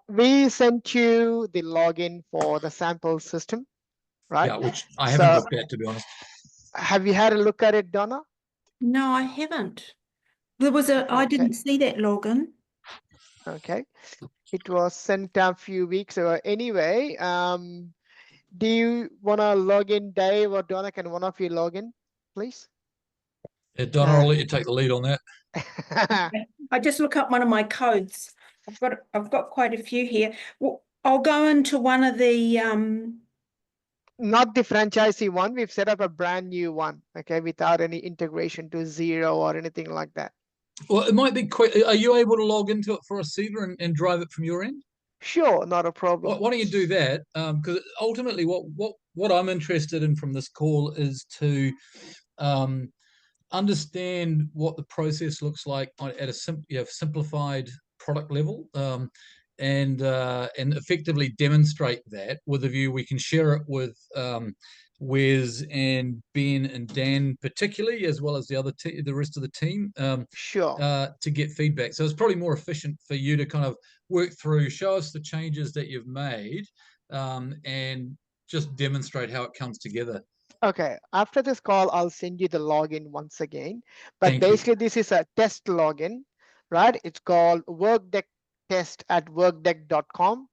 We sent you the login for the sample system, right? Yeah, which I haven't looked at, to be honest. Have you had a look at it, Donna? No, I haven't. There was I didn't see that login. Okay. It was sent a few weeks ago. Anyway, do you want to log in, Dave or Donna? Can one of you log in, please? Yeah, Donna, I'll let you take the lead on that. I just look up one of my codes. I've got quite a few here. Well, I'll go into one of the Not the franchisee one. We've set up a brand new one, okay, without any integration to Zero or anything like that. Well, it might be quick. Are you able to log into it for us, Siva, and drive it from your end? Sure, not a problem. Why don't you do that? Because ultimately, what I'm interested in from this call is to understand what the process looks like at a simplified product level, and effectively demonstrate that with a view we can share it with Wes and Ben and Dan particularly, as well as the rest of the team, Sure. to get feedback. So it's probably more efficient for you to kind of work through, show us the changes that you've made, and just demonstrate how it comes together. Okay, after this call, I'll send you the login once again. But basically, this is a test login, right? It's called Workdek test at workdek.com,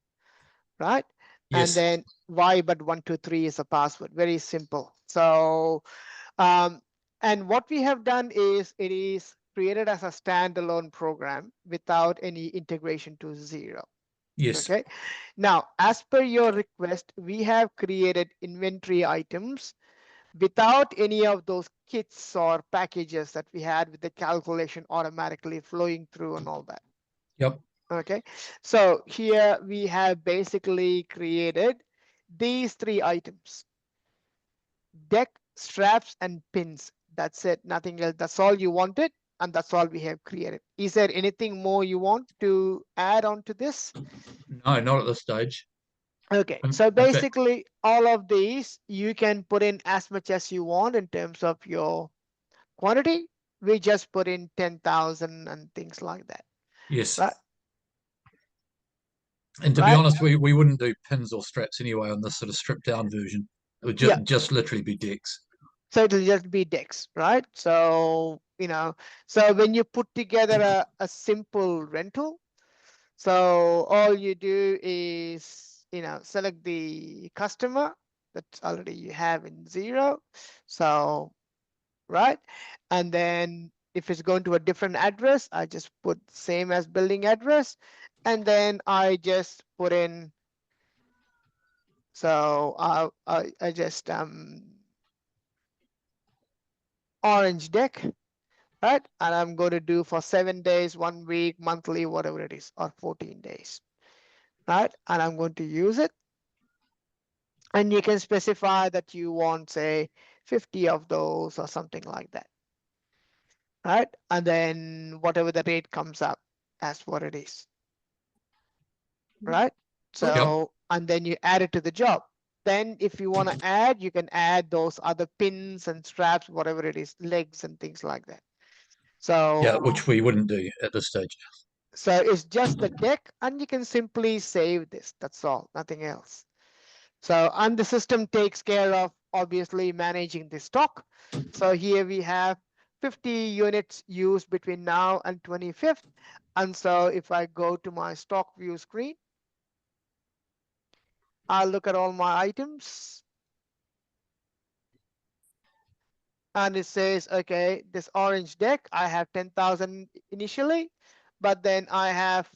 right? Yes. And then Viberent123 is a password. Very simple. So, and what we have done is it is created as a standalone program without any integration to Zero. Yes. Okay. Now, as per your request, we have created inventory items without any of those kits or packages that we had with the calculation automatically flowing through and all that. Yep. Okay, so here we have basically created these three items: deck, straps, and pins. That's it, nothing else. That's all you wanted, and that's all we have created. Is there anything more you want to add on to this? No, not at this stage. Okay, so basically all of these you can put in as much as you want in terms of your quantity. We just put in 10,000 and things like that. Yes. Right? And to be honest, we wouldn't do pins or straps anyway on this sort of stripped down version. It would just literally be decks. So it'll just be decks, right? So, so when you put together a simple rental, so all you do is, select the customer that already you have in Zero. So, right? And then if it's going to a different address, I just put same as building address. And then I just put in, so I just orange deck, right? And I'm going to do for 7 days, 1 week, monthly, whatever it is, or 14 days, right? And I'm going to use it. And you can specify that you want, say, 50 of those or something like that, right? And then whatever the rate comes up as what it is, right? So, and then you add it to the job. Then if you want to add, you can add those other pins and straps, whatever it is, legs and things like that. So yeah, which we wouldn't do at this stage. So it's just the deck, and you can simply save this. That's all, nothing else. So, and the system takes care of obviously managing the stock. So here we have 50 units used between now and 25th. And so if I go to my stock view screen, I'll look at all my items. And it says, okay, this orange deck, I have 10,000 initially, but then I have,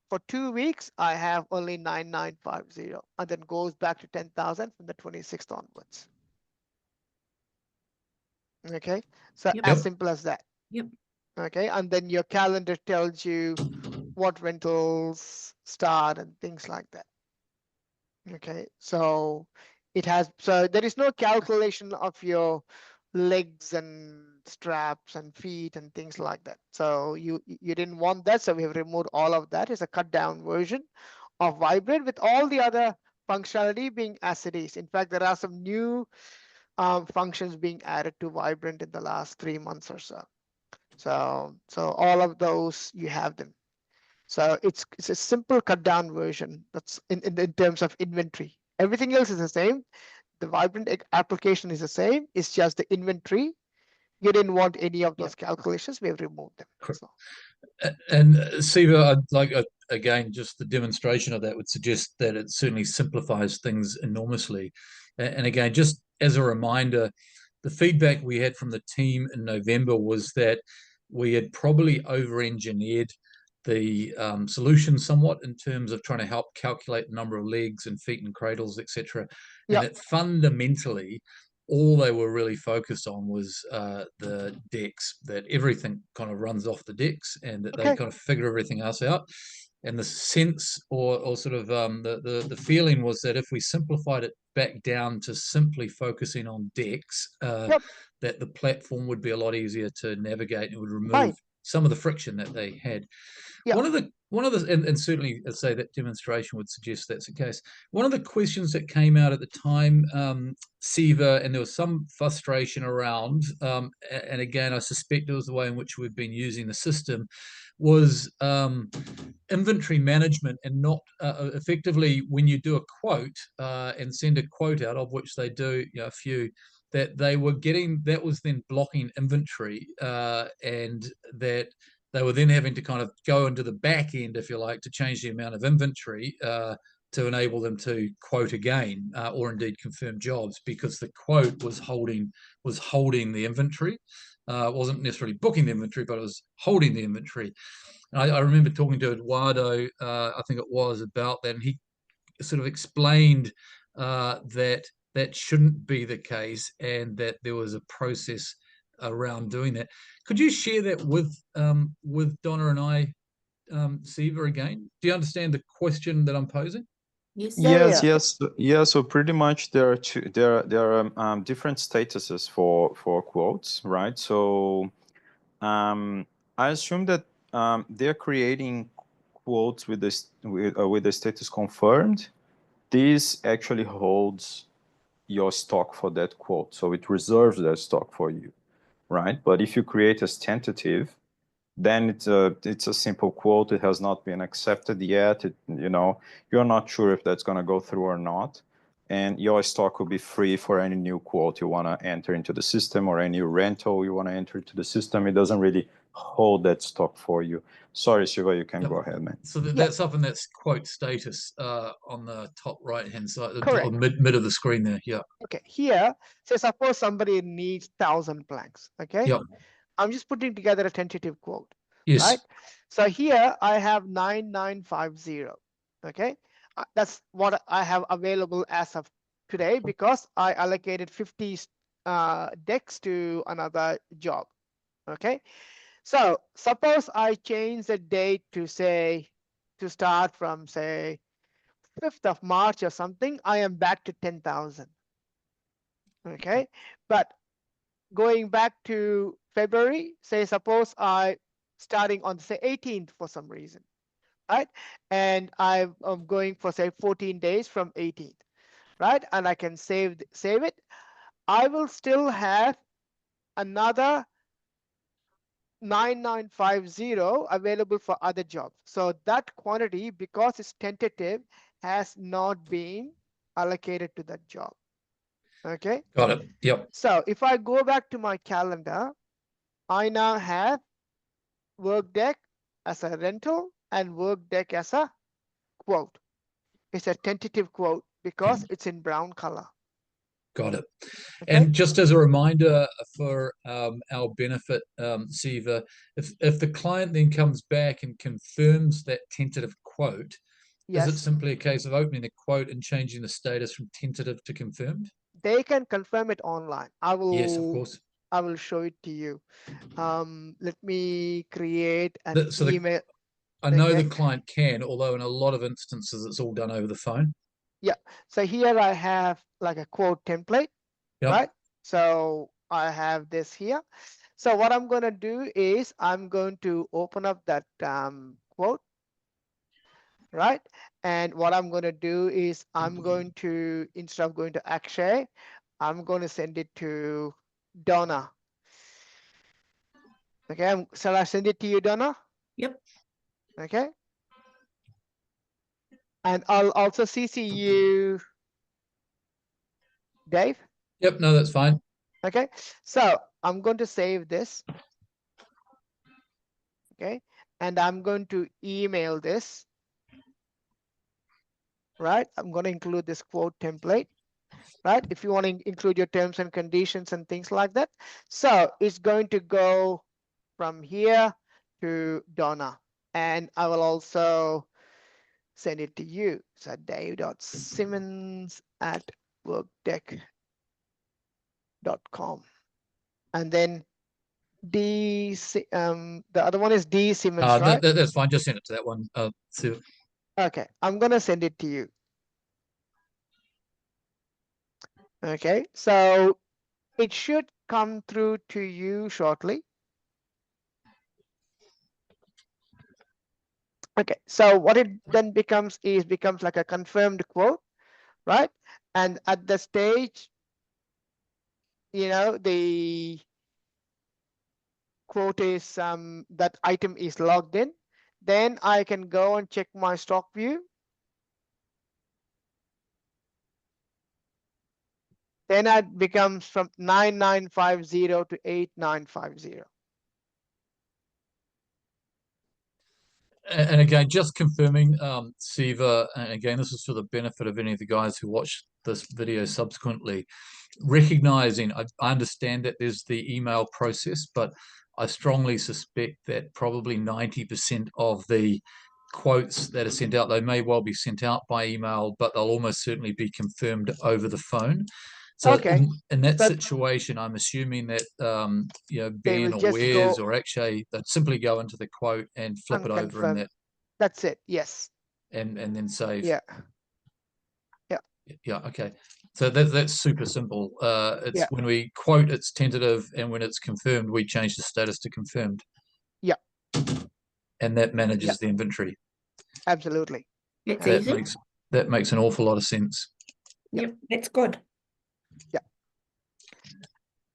for 2 weeks, I have only 9,950, and then goes back to 10,000 from the 26th onwards. Okay, so as simple as that. Yep. Okay, and then your calendar tells you what rentals start and things like that. Okay, so it has, so there is no calculation of your legs and straps and feet and things like that. So you didn't want that, so we have removed all of that. It's a cut down version of Viberent with all the other functionality being as it is. In fact, there are some new functions being added to Viberent in the last 3 months or so. So all of those, you have them. So it's a simple cut down version. That's in terms of inventory. Everything else is the same. The Viberent application is the same. It's just the inventory. You didn't want any of those calculations. We have removed them. So. And Siva, I'd like again, just the demonstration of that would suggest that it certainly simplifies things enormously. And again, just as a reminder, the feedback we had from the team in November was that we had probably over-engineered the solution somewhat in terms of trying to help calculate the number of legs and feet and cradles, etc. And it fundamentally, all they were really focused on was the decks, that everything kind of runs off the decks and that they kind of figure everything else out. And the sense or sort of the feeling was that if we simplified it back down to simply focusing on decks, that the platform would be a lot easier to navigate and would remove some of the friction that they had. One of the and certainly, as I say, that demonstration would suggest that's the case. One of the questions that came out at the time, Siva, and there was some frustration around, and again, I suspect it was the way in which we've been using the system, was inventory management, and not effectively when you do a quote and send a quote out, of which they do, a few, that they were getting, that was then blocking inventory, and that they were then having to kind of go into the back end, if you like, to change the amount of inventory to enable them to quote again, or indeed confirm jobs, because the quote was holding the inventory. It wasn't necessarily booking the inventory, but it was holding the inventory. And I remember talking to Eduardo, I think it was, about that, and he sort of explained that shouldn't be the case, and that there was a process around doing that. Could you share that with Donna and I, Siva, again? Do you understand the question that I'm posing? Yes. So pretty much there are different statuses for quotes, right? So I assume that they're creating quotes with the status confirmed. This actually holds your stock for that quote, so it reserves that stock for you, right? But if you create as tentative, then it's a simple quote. It has not been accepted yet. You're not sure if that's going to go through or not, and your stock will be free for any new quote you want to enter into the system, or any rental you want to enter into the system. It doesn't really hold that stock for you. Sorry, Siva, you can go ahead, man. So that's up in that quote status on the top right-hand side, or mid of the screen there. Yeah. Okay. Here, say suppose somebody needs 1,000 planks. Okay. Yep. I'm just putting together a tentative quote. Yes. Right. So here I have 9950. Okay. That's what I have available as of today, because I allocated 50 decks to another job. Okay. So suppose I change the date to start from say 5th of March or something, I am back to 10,000. Okay. But going back to February, say suppose I starting on say 18th for some reason, right? And I'm going for say 14 days from 18th, right? And I can save it. I will still have another 9950 available for other jobs. So that quantity, because it's tentative, has not been allocated to that job. Okay. Got it. Yep. So if I go back to my calendar, I now have Workdek as a rental and Workdek as a quote. It's a tentative quote because it's in brown color. Got it. Okay. And just as a reminder for our benefit, Siva, if the client then comes back and confirms that tentative quote, is it simply a case of opening the quote and changing the status from tentative to confirmed? They can confirm it online. Yes, of course. I will show it to you. Let me create an email. I know the client can, although in a lot of instances it's all done over the phone. Yeah. So here I have like a quote template, right? So I have this here. So what I'm going to do is I'm going to open up that quote, right? And what I'm going to do is I'm going to, instead of going to Akshay, I'm going to send it to Donna. Okay. Shall I send it to you, Donna? Yep. Okay. And I'll also CC you, Dave. Yep, no, that's fine. Okay, so I'm going to save this. Okay, and I'm going to email this. Right, I'm going to include this quote template. Right, if you want to include your terms and conditions and things like that. So it's going to go from here to Donna, and I will also send it to you. So dave.simmons@workdek.com, and then the other one is D Simmons, right? That's fine. Just send it to that one. Siva. Okay, I'm gonna send it to you. Okay, so it should come through to you shortly. Okay, so what it then becomes like a confirmed quote, right? And at the stage, the quote is that item is logged in. Then I can go and check my stock view. Then it becomes from 9950 to 8950. And again, just confirming, Siva, and again, this is for the benefit of any of the guys who watch this video subsequently, recognizing, I understand that there's the email process, but I strongly suspect that probably 90% of the quotes that are sent out, they may well be sent out by email, but they'll almost certainly be confirmed over the phone. So okay. in that So situation, I'm assuming that they Ben will or just Wes go or Akshay, they'd simply go into the quote and flip it over in unconfirmed. that, That's it. Yes. and then save. Yeah. Yeah. Okay. So that's super simple. It's Yeah. when we quote, it's tentative, and when it's confirmed, we change the status to confirmed. Yeah. And that manages the inventory. Absolutely. It's That easy. makes an awful lot of sense. Yep, that's good. Yeah.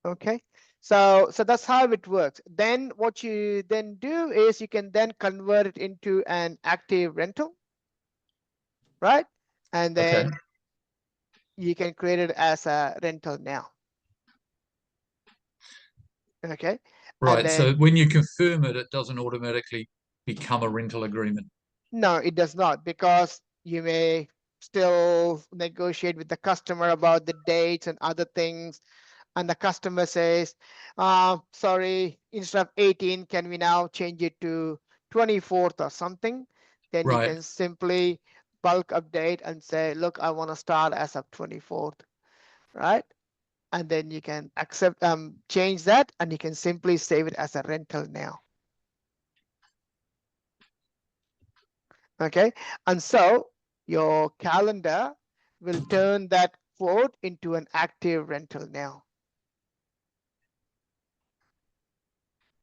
Okay. So that's how it works. Then what you then do is you can then convert it into an active rental, right? And then you can create it as a rental now. Okay. Right. And then, So when you confirm it, it doesn't automatically become a rental agreement. no, it does not, because you may still negotiate with the customer about the dates and other things. And the customer says, sorry, instead of 18, can we now change it to 24th or something? Then you Right. can simply bulk update and say, look, I want to start as of 24th, right? And then you can change that, and you can simply save it as a rental now. Okay, and so your calendar will turn that quote into an active rental now.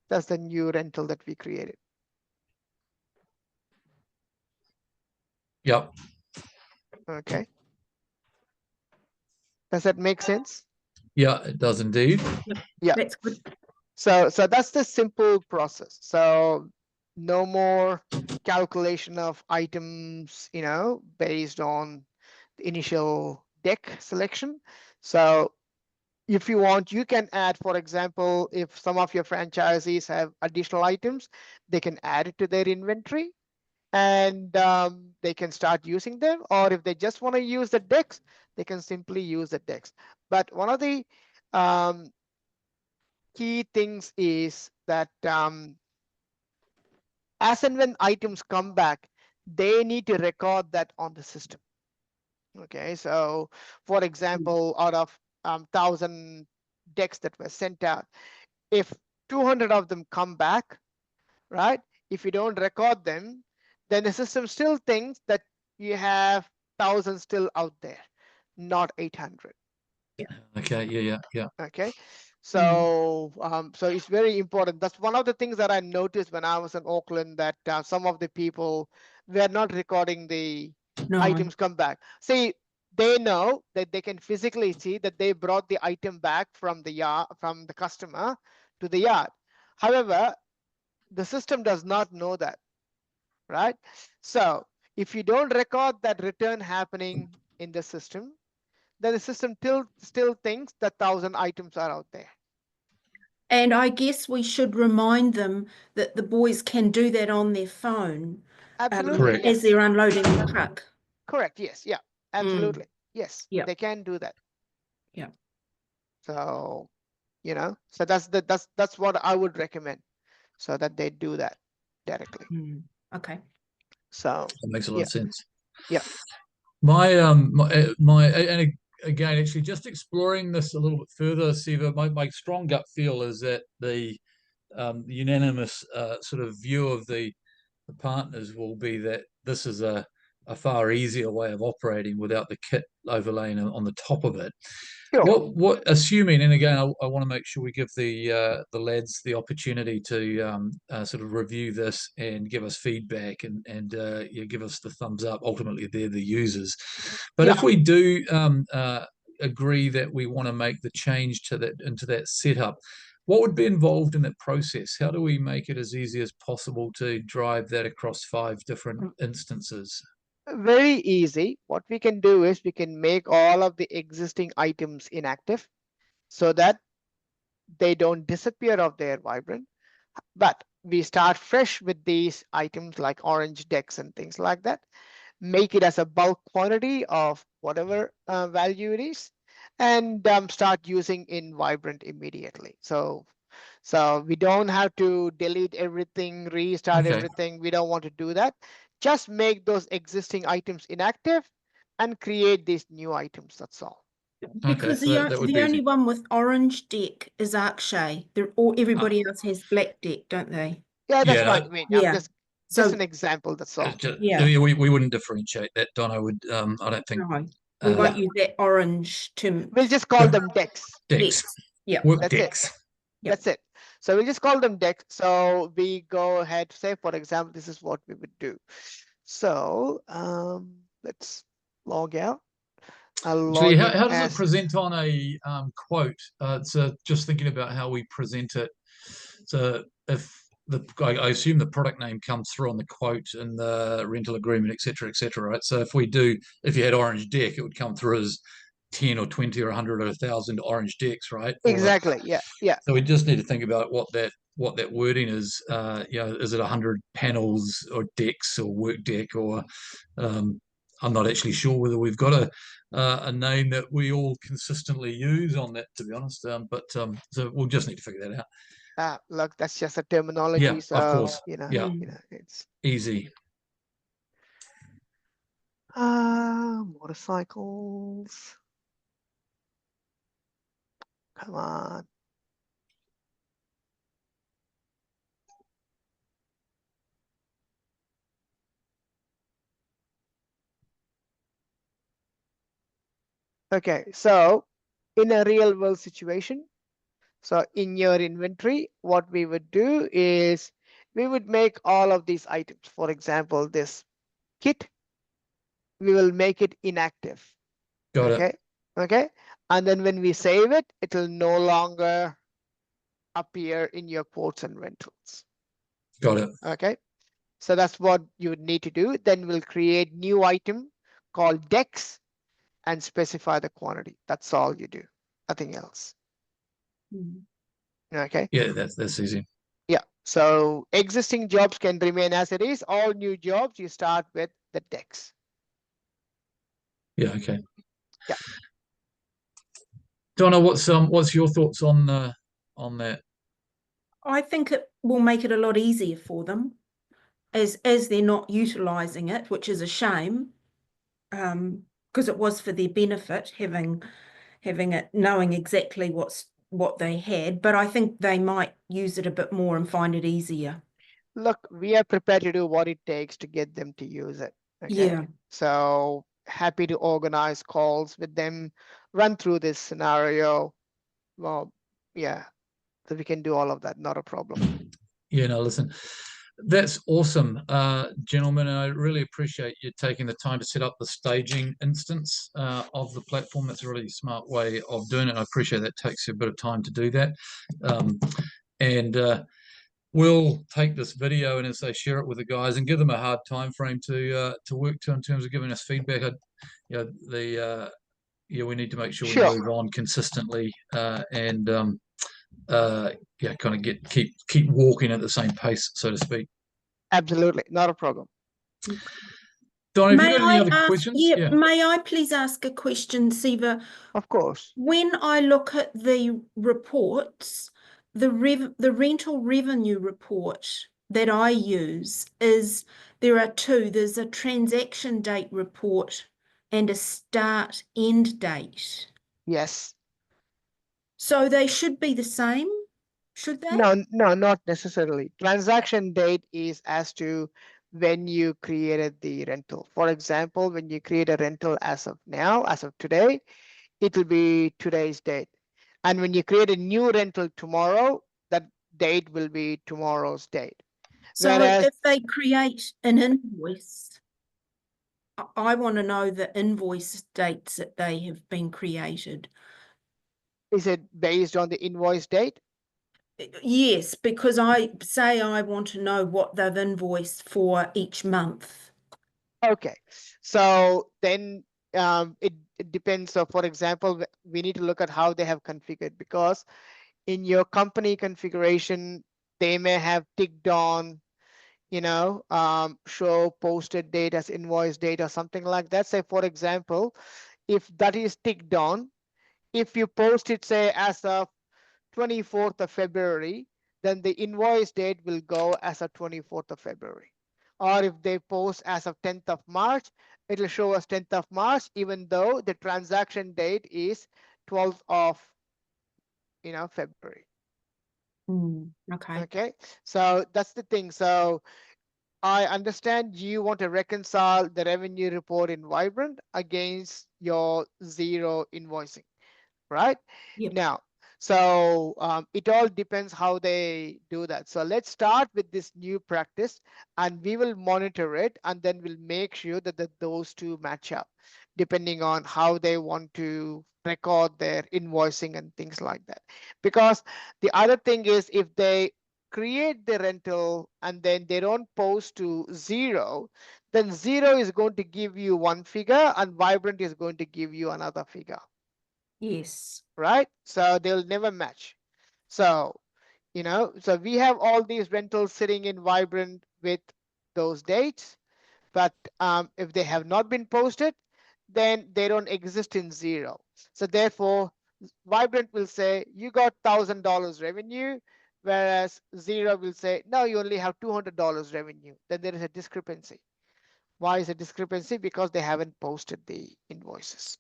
That's the new rental that we created. Yep. Okay. Does that make sense? Yeah, it does indeed. Yeah. That's good. So that's the simple process. So no more calculation of items, based on the initial deck selection. So if you want, you can add, for example, if some of your franchisees have additional items, they can add it to their inventory, and they can start using them. Or if they just want to use the decks, they can simply use the decks. But one of the key things is that as and when items come back, they need to record that on the system. Okay, so for example, out of 1,000 decks that were sent out, if 200 of them come back, right? If you don't record them, then the system still thinks that you have 1,000 still out there, not 800. Okay. Yeah. Okay, so so it's very important. That's one of the things that I noticed when I was in Auckland, that some of the people were not recording the items come back. See, they know that they can physically see that they brought the item back from the yard, from the customer to the yard. However, the system does not know that, right? So If you don't record that return happening in the system, then the system still thinks that 1,000 items are out there. And I guess we should remind them that the boys can do that on their phone Absolutely. Correct. as they're unloading the truck. Correct. Yes. Yeah. Absolutely. Yes. Yeah. They can do that. Yeah. So, you know, so that's what I would recommend, so that they do that directly. Okay. So That makes a lot yeah. of sense. Yeah. And again, actually, just exploring this a little bit further, Siva, my strong gut feel is that the unanimous sort of view of the partners will be that this is a far easier way of operating without the kit overlaying on the top of it. Sure. What assuming, and again, I want to make sure we give the lads the opportunity to sort of review this and give us feedback and give us the thumbs up. Ultimately, they're the users. But Yeah. if we do agree that we want to make the change to that into that setup, what would be involved in that process? How do we make it as easy as possible to drive that across 5 different instances? Very easy. What we can do is we can make all of the existing items inactive so that they don't disappear off their Viberent. But we start fresh with these items like orange decks and things like that. Make it as a bulk quantity of whatever value it is, and start using in Viberent immediately. So we don't have to delete everything, restart Okay. everything. We don't want to do that. Just make those existing items inactive and create these new items. That's all. Because Okay, so that would the be only easy. one with orange deck is Akshay. Everybody else has black deck, don't they? Yeah, that's Yeah, fine. I mean, yeah. I'm just So an example. That's all. Yeah. we wouldn't differentiate that, Don. I don't think no, we won't use that orange to We'll just call them decks. decks. Yeah. Work That's it. decks. Yep. That's it. So we'll just call them decks. So we go ahead, say, for example, this is what we would do. So let's log out. I'll Actually, log in how does it as present on a quote? So just thinking about how we present it. So if I assume the product name comes through on the quote and the rental agreement, et cetera, right? So if you had orange deck, it would come through as 10 or 20 or 100 or 1,000 orange decks, right? exactly. Yeah. Yeah. So we just need to think about what that wording is. Is it 100 panels or decks or work deck, or I'm not actually sure whether we've got a name that we all consistently use on that, to be honest. So we'll just need to figure that out. Look, that's just a terminology. Yeah, So of course. Yeah, it's easy. motorcycles. Come on. Okay, so in a real world situation, so in your inventory, what we would do is we would make all of these items. For example, this kit, we will make it inactive. Got Okay. it. Okay. And then when we save it, it will no longer appear in your quotes and rentals. Got it. Okay. So that's what you would need to do. Then we'll create new item called decks and specify the quantity. That's all you do. Nothing else. Okay. Yeah, that's easy. Yeah. So existing jobs can remain as it is. All new jobs, you start with the decks. Yeah. Okay. Yeah. Donna, what's your thoughts on that? I think it will make it a lot easier for them as they're not utilizing it, which is a shame, because it was for their benefit having it, knowing exactly what they had. But I think they might use it a bit more and find it easier. Look, we are prepared to do what it takes to get them to use it. Okay? Yeah. So happy to organize calls with them, run through this scenario. Well, yeah, so we can do all of that. Not a problem. Yeah, no, listen, that's awesome, gentlemen. And I really appreciate you taking the time to set up the staging instance of the platform. That's a really smart way of doing it. I appreciate that takes you a bit of time to do that. And we'll take this video and, as they share it with the guys, and give them a hard time frame to work to in terms of giving us feedback. We need to make sure we Sure. move on consistently and kind of keep walking at the same pace, so to speak. Absolutely, not a problem. Donna, have you May got any I other ask, questions? yeah, may I please ask a question, Siva? Of course. When I look at the reports, the rental revenue report that I use there are two. There's a transaction date report and a start end date. Yes. So they should be the same, should they? No, not necessarily. Transaction date is as to when you created the rental. For example, when you create a rental as of now, as of today, it will be today's date. And when you create a new rental tomorrow, that date will be tomorrow's date. So Whereas, if they create an invoice, I want to know the invoice dates that they have been created. is it based on the invoice date? Yes, because I want to know what they've invoiced for each month. Okay, so then it depends. So for example, we need to look at how they have configured, because in your company configuration, they may have ticked on, show posted date as invoice date or something like that. Say, for example, if that is ticked on, if you post it, say, as of 24th of February, then the invoice date will go as of 24th of February. Or if they post as of 10th of March, it'll show us 10th of March, even though the transaction date is 12th of February. Okay. Okay, so that's the thing. So I understand you want to reconcile the revenue report in Viberent against your Xero invoicing, right? Yep. Now, so it all depends how they do that. So let's start with this new practice, and we will monitor it, and then we'll make sure that those two match up, depending on how they want to record their invoicing and things like that. Because the other thing is, if they create the rental and then they don't post to Xero, then Xero is going to give you one figure and Viberent is going to give you another figure. Yes. Right? So they'll never match. So, so we have all these rentals sitting in Viberent with those dates, but if they have not been posted, then they don't exist in Xero. So therefore, Viberent will say you got $1,000 revenue, whereas Xero will say, no, you only have $200 revenue. Then there is a discrepancy. Why is a discrepancy? Because they haven't posted the invoices.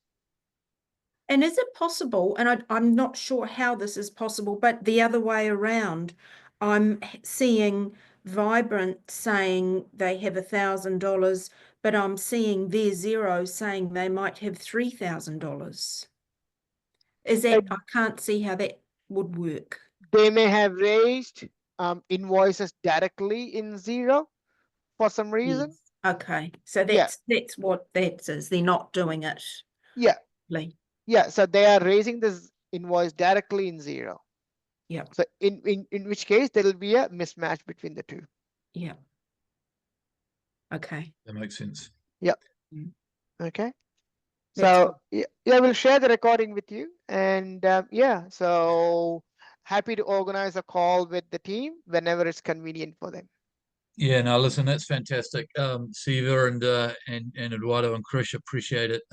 And is it possible, and I'm not sure how this is possible, but the other way around, I'm seeing Viberent saying they have $1,000, but I'm seeing their Xero saying they might have $3,000. Is that, I can't see how that would work. They may have raised invoices directly in Xero for some reason. Yes. Okay, so that's what that is. They're not doing it. Yeah. Like, yeah, so they are raising this invoice directly in Xero. Yeah. So in which case there will be a mismatch between the two. Yeah. Okay. That makes sense. Yep. Okay. That's So yeah, we'll share the recording with you, and so happy to organize a call with the team whenever it's convenient for them. Yeah, no, listen, that's fantastic. Siva and Eduardo and Krish appreciate it.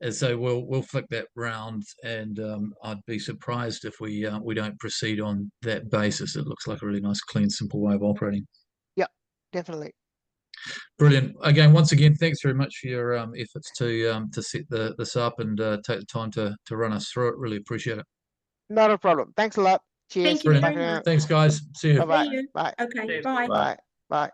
And so we'll flick that round, and I'd be surprised if we don't proceed on that basis. It looks like a really nice, clean, simple way of operating. Yeah, definitely. Brilliant. Again, once again, thanks very much for your efforts to set this up and take the time to run us through it. Really appreciate it. Not a problem. Thanks a lot. Cheers. Thank you very Brilliant. much. Thanks, guys. See you. Bye-bye. See you. Bye. Okay, Cheers. bye. Bye. Bye.